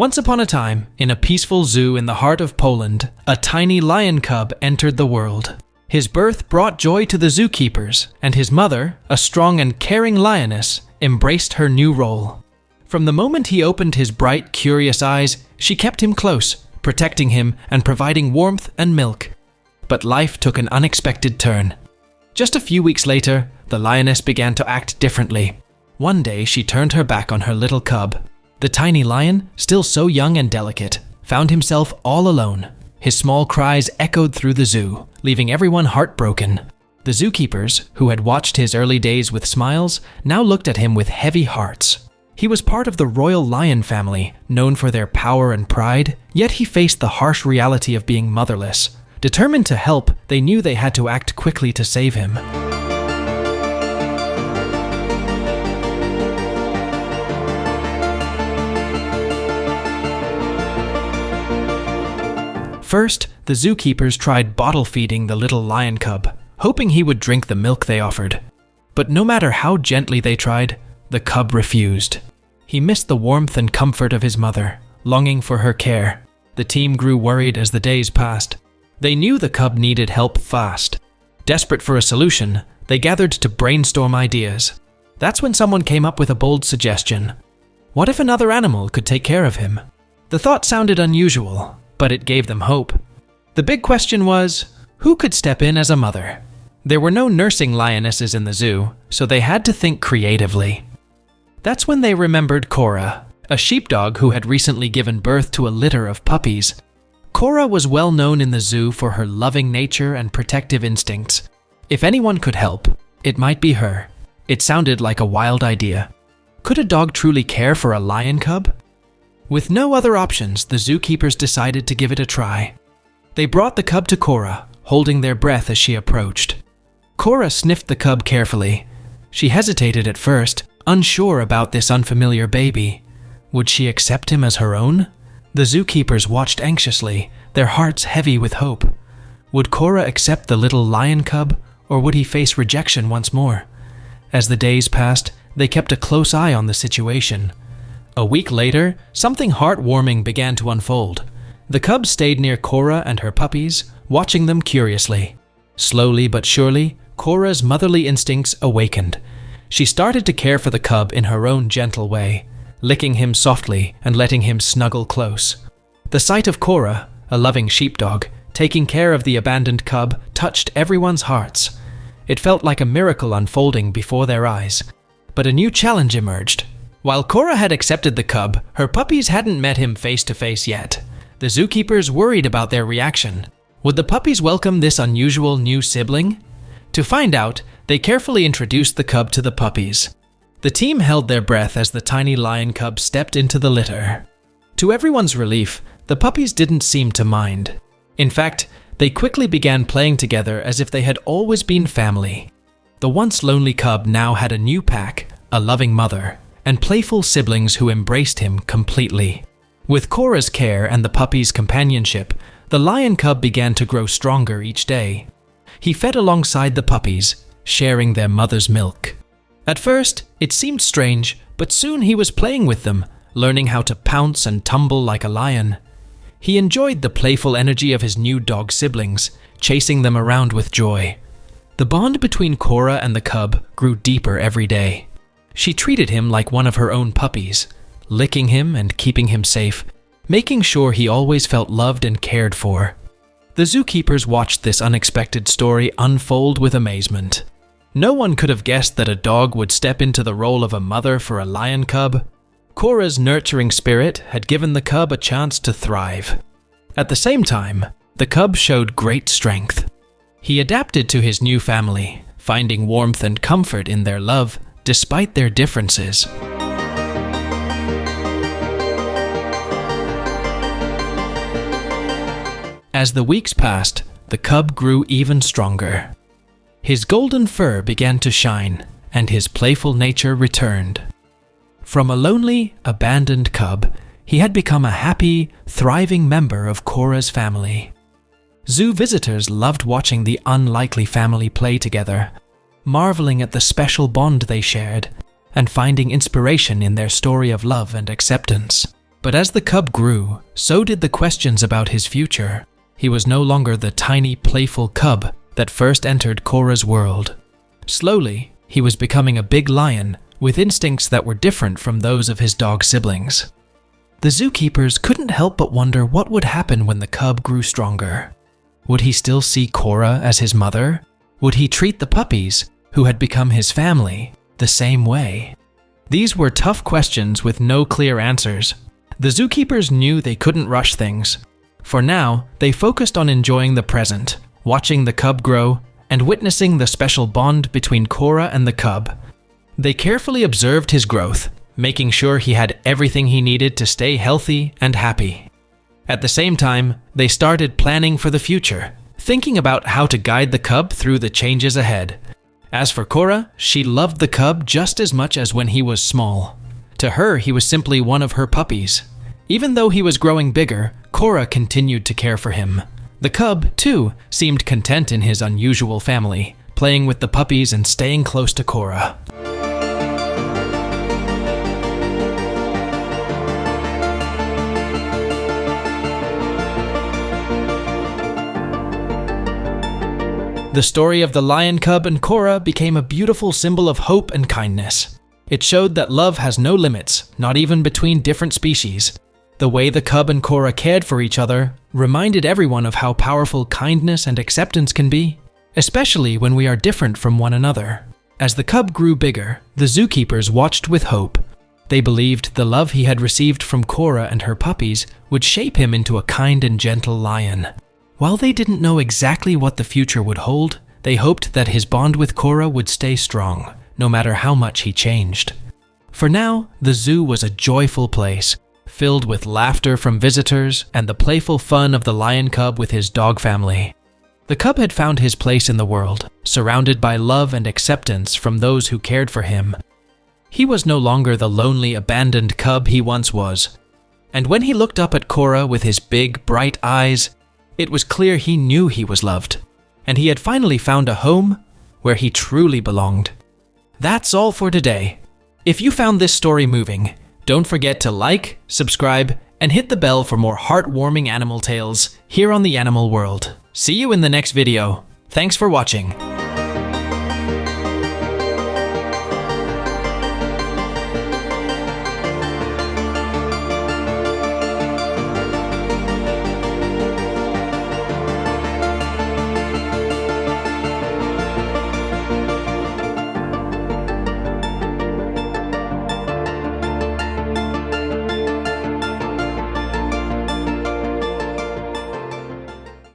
Once upon a time, in a peaceful zoo in the heart of Poland, a tiny lion cub entered the world. His birth brought joy to the zookeepers, and his mother, a strong and caring lioness, embraced her new role. From the moment he opened his bright, curious eyes, she kept him close, protecting him and providing warmth and milk. But life took an unexpected turn. Just a few weeks later, the lioness began to act differently. One day, she turned her back on her little cub. The tiny lion, still so young and delicate, found himself all alone. His small cries echoed through the zoo, leaving everyone heartbroken. The zookeepers, who had watched his early days with smiles, now looked at him with heavy hearts. He was part of the royal lion family, known for their power and pride, yet he faced the harsh reality of being motherless. Determined to help, they knew they had to act quickly to save him. First, the zookeepers tried bottle feeding the little lion cub, hoping he would drink the milk they offered. But no matter how gently they tried, the cub refused. He missed the warmth and comfort of his mother, longing for her care. The team grew worried as the days passed. They knew the cub needed help fast. Desperate for a solution, they gathered to brainstorm ideas. That's when someone came up with a bold suggestion. What if another animal could take care of him? The thought sounded unusual, but it gave them hope. The big question was, who could step in as a mother? There were no nursing lionesses in the zoo, so they had to think creatively. That's when they remembered Cora, a sheepdog who had recently given birth to a litter of puppies. Cora was well known in the zoo for her loving nature and protective instincts. If anyone could help, it might be her. It sounded like a wild idea. Could a dog truly care for a lion cub? With no other options, the zookeepers decided to give it a try. They brought the cub to Cora, holding their breath as she approached. Cora sniffed the cub carefully. She hesitated at first, unsure about this unfamiliar baby. Would she accept him as her own? The zookeepers watched anxiously, their hearts heavy with hope. Would Cora accept the little lion cub, or would he face rejection once more? As the days passed, they kept a close eye on the situation. A week later, something heartwarming began to unfold. The cub stayed near Cora and her puppies, watching them curiously. Slowly but surely, Cora's motherly instincts awakened. She started to care for the cub in her own gentle way, licking him softly and letting him snuggle close. The sight of Cora, a loving sheepdog, taking care of the abandoned cub touched everyone's hearts. It felt like a miracle unfolding before their eyes. But a new challenge emerged. While Cora had accepted the cub, her puppies hadn't met him face to face yet. The zookeepers worried about their reaction. Would the puppies welcome this unusual new sibling? To find out, they carefully introduced the cub to the puppies. The team held their breath as the tiny lion cub stepped into the litter. To everyone's relief, the puppies didn't seem to mind. In fact, they quickly began playing together as if they had always been family. The once lonely cub now had a new pack, a loving mother, and playful siblings who embraced him completely. With Cora's care and the puppy's companionship, the lion cub began to grow stronger each day. He fed alongside the puppies, sharing their mother's milk. At first, it seemed strange, but soon he was playing with them, learning how to pounce and tumble like a lion. He enjoyed the playful energy of his new dog siblings, chasing them around with joy. The bond between Cora and the cub grew deeper every day. She treated him like one of her own puppies, licking him and keeping him safe, making sure he always felt loved and cared for. The zookeepers watched this unexpected story unfold with amazement. No one could have guessed that a dog would step into the role of a mother for a lion cub. Cora's nurturing spirit had given the cub a chance to thrive. At the same time, the cub showed great strength. He adapted to his new family, finding warmth and comfort in their love despite their differences. As the weeks passed, the cub grew even stronger. His golden fur began to shine, and his playful nature returned. From a lonely, abandoned cub, he had become a happy, thriving member of Cora's family. Zoo visitors loved watching the unlikely family play together, marveling at the special bond they shared, and finding inspiration in their story of love and acceptance. But as the cub grew, so did the questions about his future. He was no longer the tiny, playful cub that first entered Cora's world. Slowly, he was becoming a big lion with instincts that were different from those of his dog siblings. The zookeepers couldn't help but wonder what would happen when the cub grew stronger. Would he still see Cora as his mother? Would he treat the puppies, who had become his family, the same way? These were tough questions with no clear answers. The zookeepers knew they couldn't rush things. For now, they focused on enjoying the present, watching the cub grow, and witnessing the special bond between Cora and the cub. They carefully observed his growth, making sure he had everything he needed to stay healthy and happy. At the same time, they started planning for the future, thinking about how to guide the cub through the changes ahead. As for Cora, she loved the cub just as much as when he was small. To her, he was simply one of her puppies. Even though he was growing bigger, Cora continued to care for him. The cub, too, seemed content in his unusual family, playing with the puppies and staying close to Cora. The story of the lion cub and Cora became a beautiful symbol of hope and kindness. It showed that love has no limits, not even between different species. The way the cub and Cora cared for each other reminded everyone of how powerful kindness and acceptance can be, especially when we are different from one another. As the cub grew bigger, the zookeepers watched with hope. They believed the love he had received from Cora and her puppies would shape him into a kind and gentle lion. While they didn't know exactly what the future would hold, they hoped that his bond with Cora would stay strong, no matter how much he changed. For now, the zoo was a joyful place, filled with laughter from visitors and the playful fun of the lion cub with his dog family. The cub had found his place in the world, surrounded by love and acceptance from those who cared for him. He was no longer the lonely, abandoned cub he once was. And when he looked up at Cora with his big, bright eyes, it was clear he knew he was loved, and he had finally found a home where he truly belonged. That's all for today. If you found this story moving, don't forget to like, subscribe, and hit the bell for more heartwarming animal tales here on the Animal World. See you in the next video. Thanks for watching.